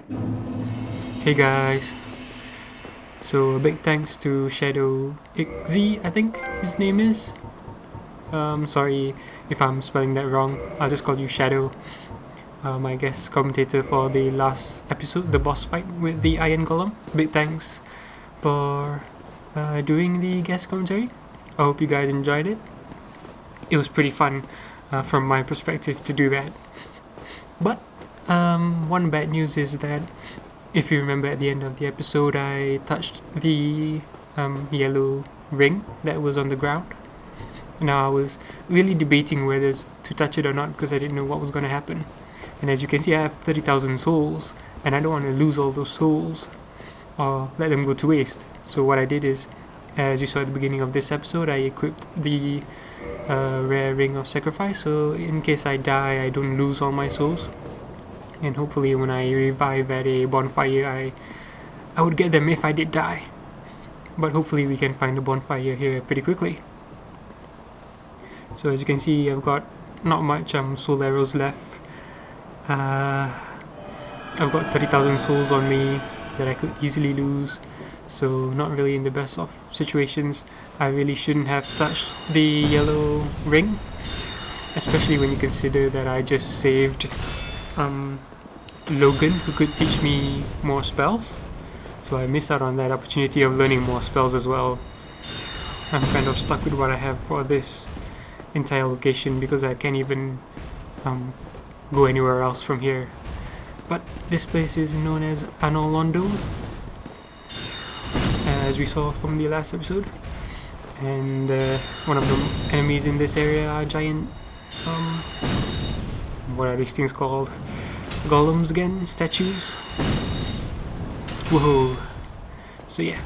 Hey guys, so a big thanks to Shadow XZ, I think his name is. Sorry if I'm spelling that wrong, I'll just call you Shadow. My guest commentator for the last episode, the boss fight with the Iron Golem. Big thanks for doing the guest commentary. I hope you guys enjoyed it. It was pretty fun from my perspective to do that. But one bad news is that if you remember at the end of the episode, I touched the yellow ring that was on the ground. Now I was really debating whether to touch it or not because I didn't know what was going to happen. And as you can see, I have 30,000 souls, and I don't want to lose all those souls or let them go to waste. So what I did is, as you saw at the beginning of this episode, I equipped the rare ring of sacrifice, so in case I die, I don't lose all my souls. And hopefully when I revive at a bonfire, I would get them if I did die. But hopefully we can find a bonfire here pretty quickly. So as you can see, I've got not much soul arrows left. I've got 30,000 souls on me that I could easily lose, so not really in the best of situations. I really shouldn't have touched the yellow ring, especially when you consider that I just saved Logan, who could teach me more spells. So I missed out on that opportunity of learning more spells as well. I'm kind of stuck with what I have for this entire location because I can't even go anywhere else from here. But this place is known as Anor Londo, as we saw from the last episode. And one of the enemies in this area are giant, what are these things called? Golems again? Statues? Whoa. So yeah,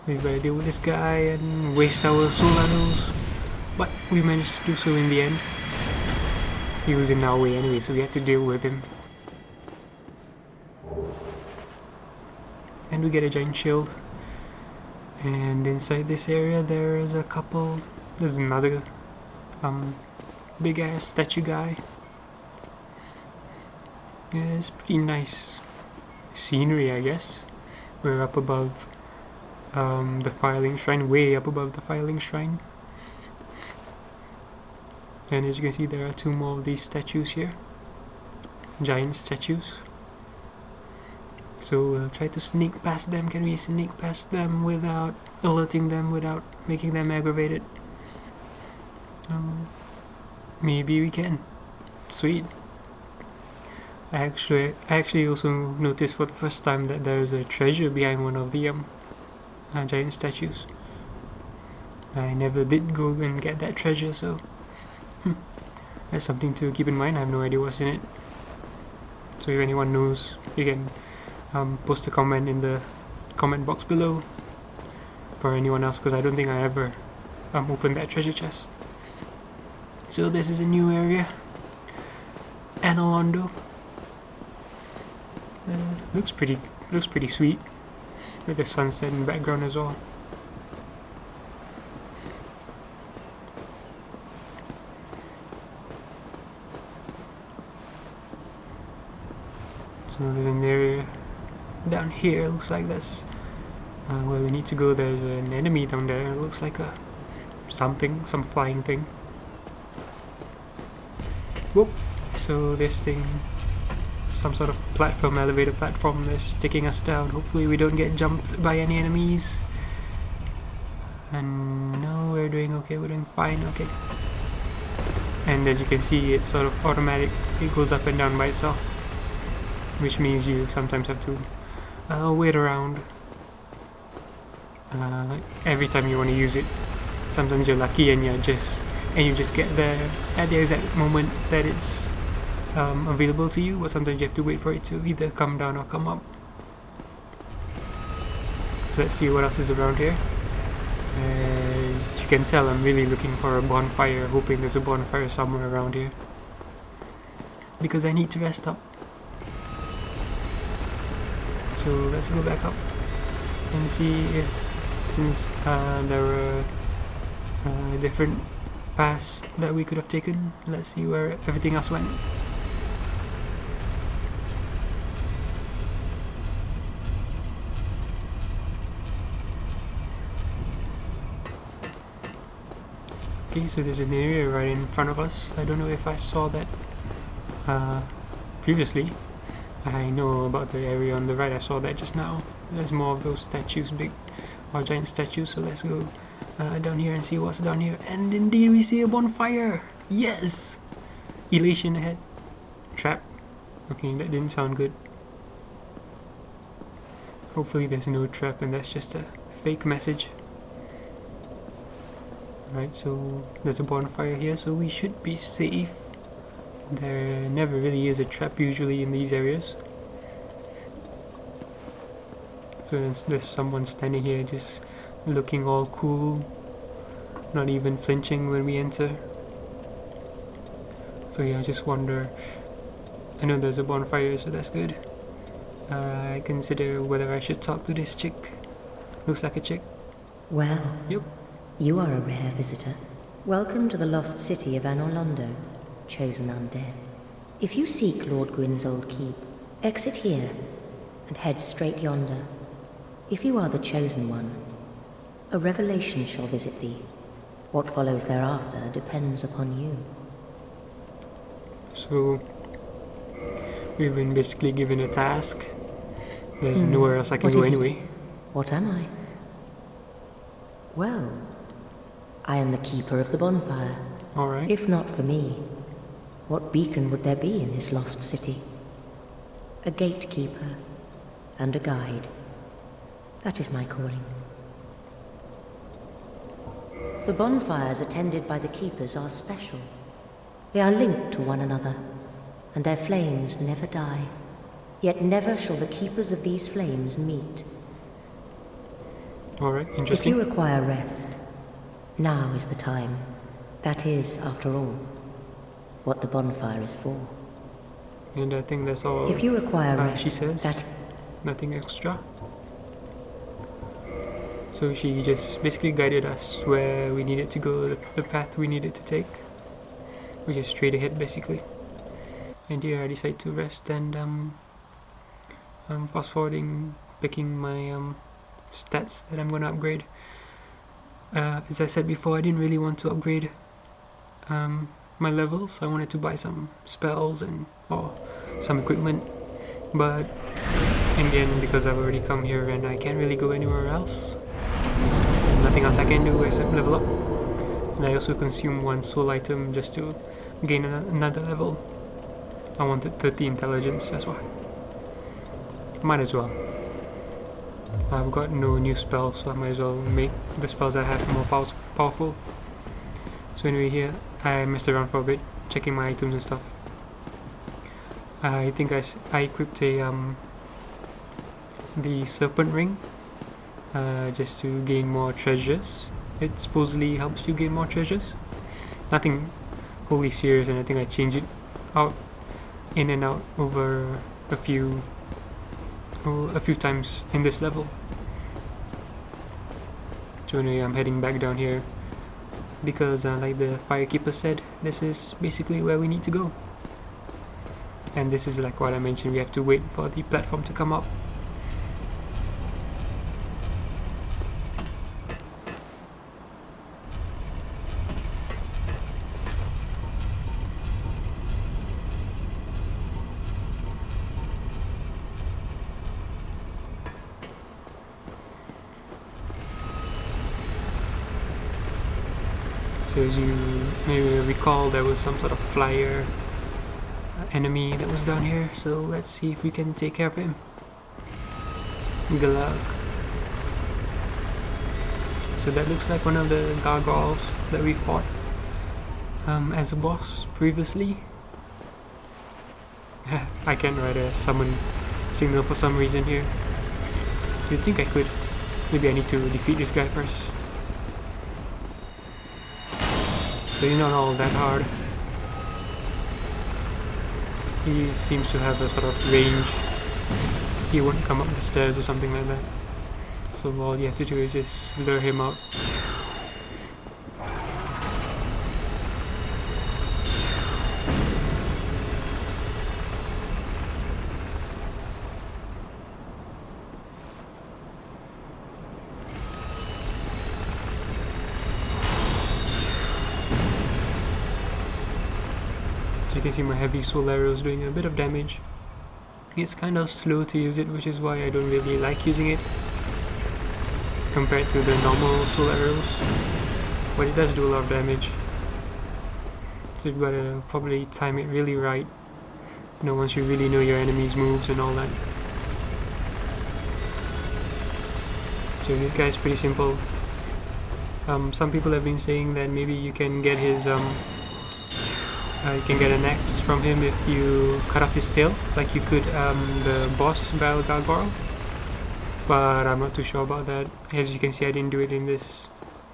we better deal with this guy and waste our soul arrows, but we managed to do so in the end. He was in our way anyway, so we had to deal with him. And we get a giant shield. And inside this area there is there's another big ass statue guy. Yeah, it's pretty nice scenery, I guess. We're up above the Firelink Shrine, way up above the Firelink Shrine. And as you can see, there are two more of these statues here, giant statues. So we'll try to sneak past them. Can we sneak past them without alerting them, without making them aggravated? Maybe we can. Sweet. I actually also noticed for the first time that there is a treasure behind one of the giant statues. I never did go and get that treasure, so that's something to keep in mind. I have no idea what's in it. So if anyone knows, you can post a comment in the comment box below for anyone else, because I don't think I ever opened that treasure chest. So this is a new area, Anor Londo. Looks pretty sweet, with the sunset in the background as well. So there's an area down here. Looks like that's where we need to go. There's an enemy down there. It looks like some flying thing. Whoop! So this thing, some sort of platform, elevator platform that's taking us down. Hopefully we don't get jumped by any enemies. And no, we're doing okay, we're doing fine, okay. And as you can see, it's sort of automatic, it goes up and down by itself, which means you sometimes have to wait around every time you want to use it. Sometimes you're lucky and you just get there at the exact moment that it's available to you, but sometimes you have to wait for it to either come down or come up. Let's see what else is around here. As you can tell, I'm really looking for a bonfire, hoping there's a bonfire somewhere around here, because I need to rest up. So let's go back up and see if, since there were different paths that we could have taken, let's see where everything else went. Okay, so there's an area right in front of us. I don't know if I saw that previously. I know about the area on the right, I saw that just now. There's more of those statues, big or giant statues, so let's go down here and see what's down here. And indeed we see a bonfire! Yes! Elation ahead. Trap. Okay, that didn't sound good. Hopefully there's no trap and that's just a fake message. Right, so there's a bonfire here, so we should be safe. There never really is a trap usually in these areas. So there's someone standing here just looking all cool, not even flinching when we enter. So yeah, I just wonder, I know there's a bonfire, so that's good. I consider whether I should talk to this chick. Looks like a chick. Well, Yep. you are a rare visitor. Welcome to the lost city of Anor Londo, chosen undead. If you seek Lord Gwyn's old keep, exit here and head straight yonder. If you are the chosen one, a revelation shall visit thee. What follows thereafter depends upon you. So we've been basically given a task. There's nowhere else I can What go is it? anyway. What am I? Well, I am the keeper of the bonfire. Alright. If not for me, what beacon would there be in this lost city? A gatekeeper and a guide. That is my calling. The bonfires attended by the keepers are special. They are linked to one another, and their flames never die. Yet never shall the keepers of these flames meet. Alright, If interesting. you require rest, now is the time. That is, after all, what the bonfire is for. And I think that's all If you require rest, she says. that Nothing extra. So she just basically guided us where we needed to go, the path we needed to take, which is straight ahead basically. And here I decide to rest, and I'm fast forwarding, picking my stats that I'm gonna upgrade. As I said before, I didn't really want to upgrade my levels. I wanted to buy some spells or some equipment, but in the end, because I've already come here and I can't really go anywhere else, there's nothing else I can do except level up. And I also consume one soul item just to gain another level. I wanted 30 intelligence, that's why. Might as well. I've got no new spells, so I might as well make the spells I have more powerful. So anyway, here I messed around for a bit, checking my items and stuff. I think I equipped the serpent ring just to gain more treasures. It supposedly helps you gain more treasures. Nothing wholly serious, and I think I changed it out, in and out over a few times in this level. So anyway, I'm heading back down here because like the firekeeper said, this is basically where we need to go. And this is like what I mentioned, we have to wait for the platform to come up. So as you maybe recall, there was some sort of flyer enemy that was down here, so let's see if we can take care of him. Good luck. So that looks like one of the gargoyles that we fought as a boss previously. I can't write a summon signal for some reason here. Do you think I could? Maybe I need to defeat this guy first. So he's not all that hard. He seems to have a sort of range. He won't come up the stairs or something like that. So all you have to do is just lure him out. can see my heavy soul arrow is doing a bit of damage. It's kind of slow to use it, which is why I don't really like using it compared to the normal soul arrows, but it does do a lot of damage. So you've got to probably time it really right, once you really know your enemy's moves and all that. So this guy's pretty simple. Some people have been saying that maybe you can get his you can get an axe from him if you cut off his tail, like you could the boss Battle Gargoyle. But I'm not too sure about that. As you can see, I didn't do it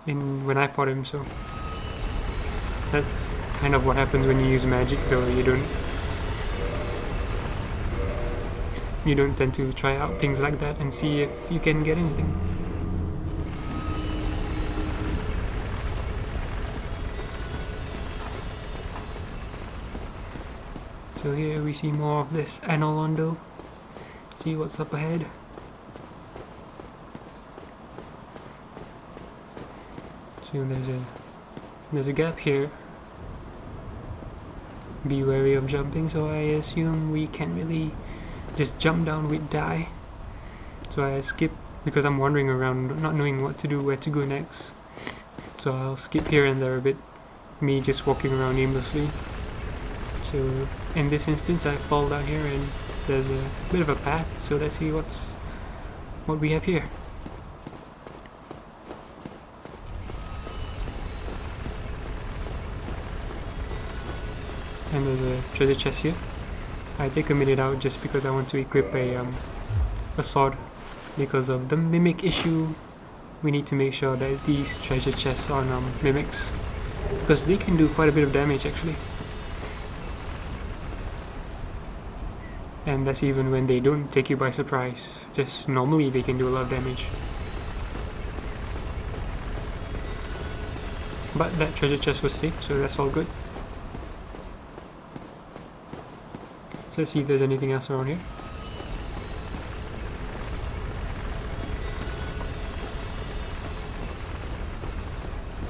when I fought him, so that's kind of what happens when you use magic, though you don't tend to try out things like that and see if you can get anything. So here we see more of this Anor Londo. See what's up ahead. So there's a gap here. Be wary of jumping, so I assume we can't really just jump down, we'd die. So I skip because I'm wandering around not knowing what to do, where to go next. So I'll skip here and there a bit, me just walking around aimlessly. So in this instance I fall down here and there's a bit of a path, so let's see what we have here. And there's a treasure chest here. I take a minute out just because I want to equip a sword. Because of the mimic issue, we need to make sure that these treasure chests are mimics, because they can do quite a bit of damage actually. And that's even when they don't take you by surprise. Just normally they can do a lot of damage. But that treasure chest was safe, so that's all good. So let's see if there's anything else around here.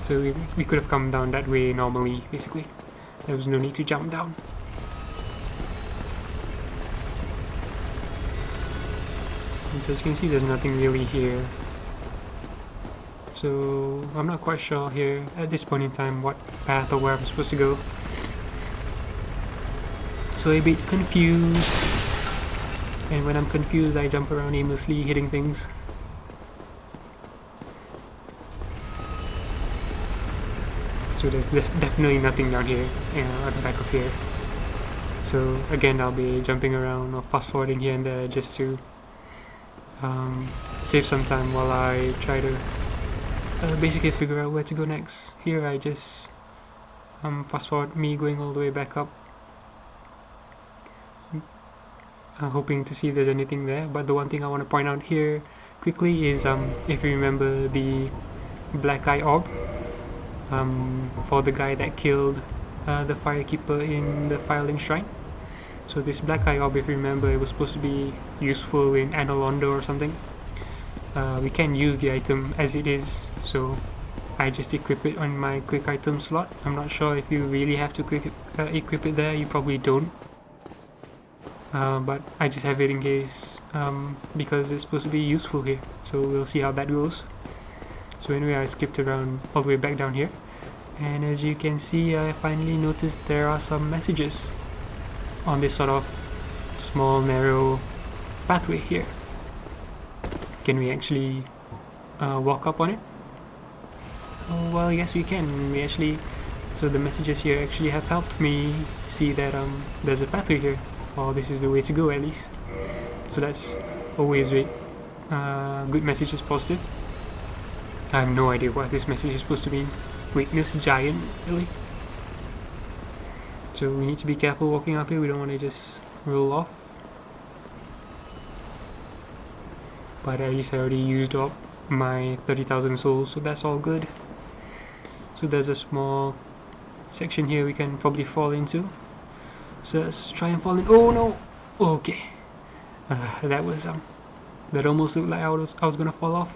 So we could have come down that way normally, basically. There was no need to jump down. And so as you can see, there's nothing really here. So I'm not quite sure here at this point in time what path or where I'm supposed to go. So a bit confused. And when I'm confused, I jump around aimlessly, hitting things. So there's definitely nothing down here, at the back of here. So again, I'll be jumping around or fast forwarding here and there just to save some time while I try to basically figure out where to go next. Here I just fast forward me going all the way back up, hoping to see if there's anything there. But the one thing I want to point out here quickly is if you remember the black eye orb for the guy that killed the firekeeper in the Firelink Shrine. So this black eye orb, if you remember, it was supposed to be useful in Anor Londo or something. We can't use the item as it is, so I just equip it on my quick item slot. I'm not sure if you really have to equip it there. You probably don't, but I just have it in case, because it's supposed to be useful here. So we'll see how that goes. So anyway, I skipped around all the way back down here, and as you can see, I finally noticed there are some messages on this sort of small narrow pathway here. Can we actually walk up on it? Oh, well, yes we can. We actually, so the messages here actually have helped me see that there's a pathway here, or this is the way to go at least. So that's always great. Good message is positive. I have no idea what this message is supposed to mean. Weakness giant, really? So we need to be careful walking up here. We don't want to just roll off. But at least I already used up my 30,000 souls, so that's all good. So there's a small section here we can probably fall into. So let's try and fall in. Oh no! Okay. That was that almost looked like I was gonna fall off.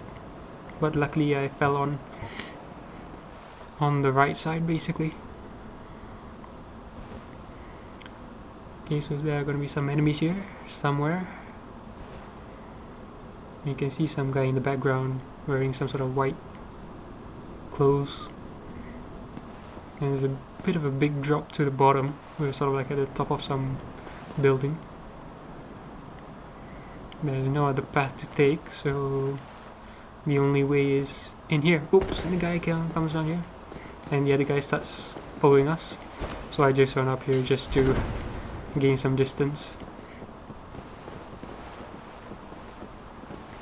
But luckily I fell on the right side, basically. Okay, so there are going to be some enemies here somewhere. You can see some guy in the background wearing some sort of white clothes. And there's a bit of a big drop to the bottom. We're sort of like at the top of some building. There's no other path to take, so the only way is in here. Oops, and the guy comes down here. And the other guy starts following us. So I just run up here just to gain some distance.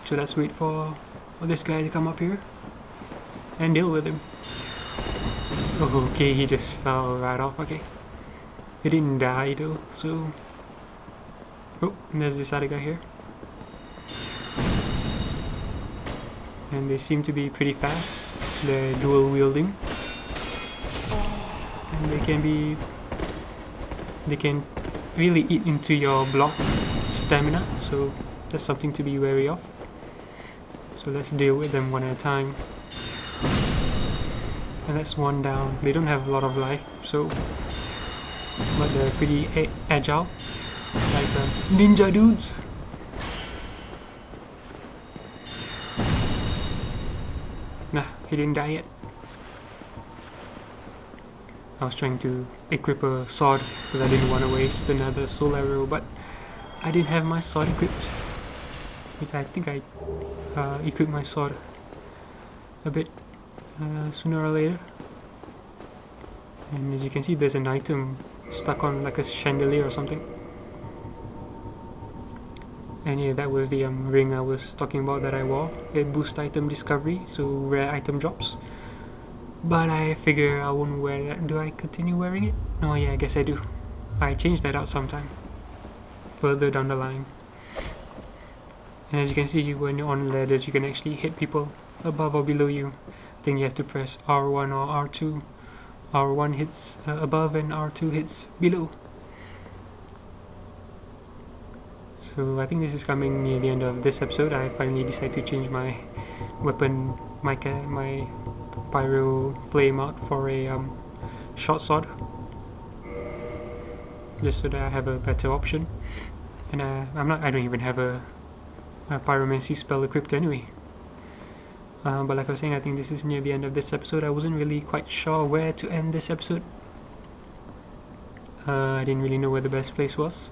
So let's wait for this guy to come up here and deal with him. Oh, okay, he just fell right off. Okay, he didn't die though, so... Oh, and there's this other guy here. And they seem to be pretty fast. They're dual wielding. And they can really eat into your block stamina, so that's something to be wary of. So let's deal with them one at a time. And that's one down. They don't have a lot of life, so... But they're pretty agile. Like ninja dudes. Nah, he didn't die yet. I was trying to equip a sword because I didn't want to waste another soul arrow, but I didn't have my sword equipped. Which I think I equipped my sword a bit sooner or later. And as you can see, there's an item stuck on like a chandelier or something. And yeah, that was the ring I was talking about that I wore. It boosts item discovery, so rare item drops. But I figure I won't wear that. Do I continue wearing it? No, yeah, I guess I do. I change that out sometime. Further down the line. And as you can see, when you're on ladders, you can actually hit people above or below you. I think you have to press R1 or R2. R1 hits above and R2 hits below. So I think this is coming near the end of this episode. I finally decided to change my weapon, my pyro flame out for a short sword, just so that I have a better option. And I don't even have a pyromancy spell equipped anyway. But like I was saying, I think this is near the end of this episode. I wasn't really quite sure where to end this episode. I didn't really know where the best place was.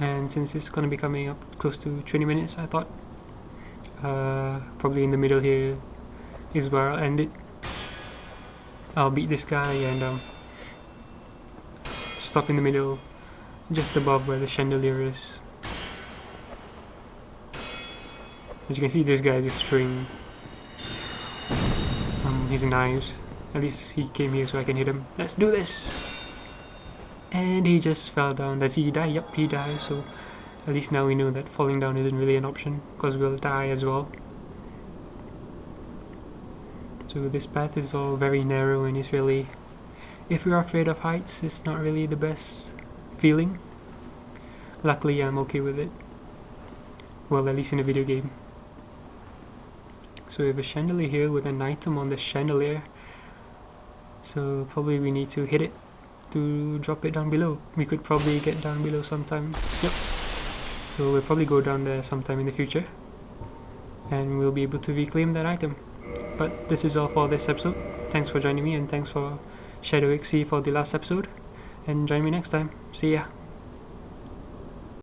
And since it's gonna be coming up close to 20 minutes, I thought probably in the middle here is where I'll end it. I'll beat this guy and stop in the middle, just above where the chandelier is. As you can see, this guy is destroying his knives. At least he came here so I can hit him. Let's do this! And he just fell down. Does he die? Yep, he dies. So at least now we know that falling down isn't really an option, because we'll die as well. So this path is all very narrow and it's really... If you're afraid of heights, it's not really the best feeling. Luckily I'm okay with it. Well, at least in a video game. So we have a chandelier here with an item on the chandelier. So probably we need to hit it to drop it down below. We could probably get down below sometime. Yep. So we'll probably go down there sometime in the future. And we'll be able to reclaim that item. But this is all for this episode. Thanks for joining me, and thanks for Shadow XC for the last episode. And join me next time. See ya.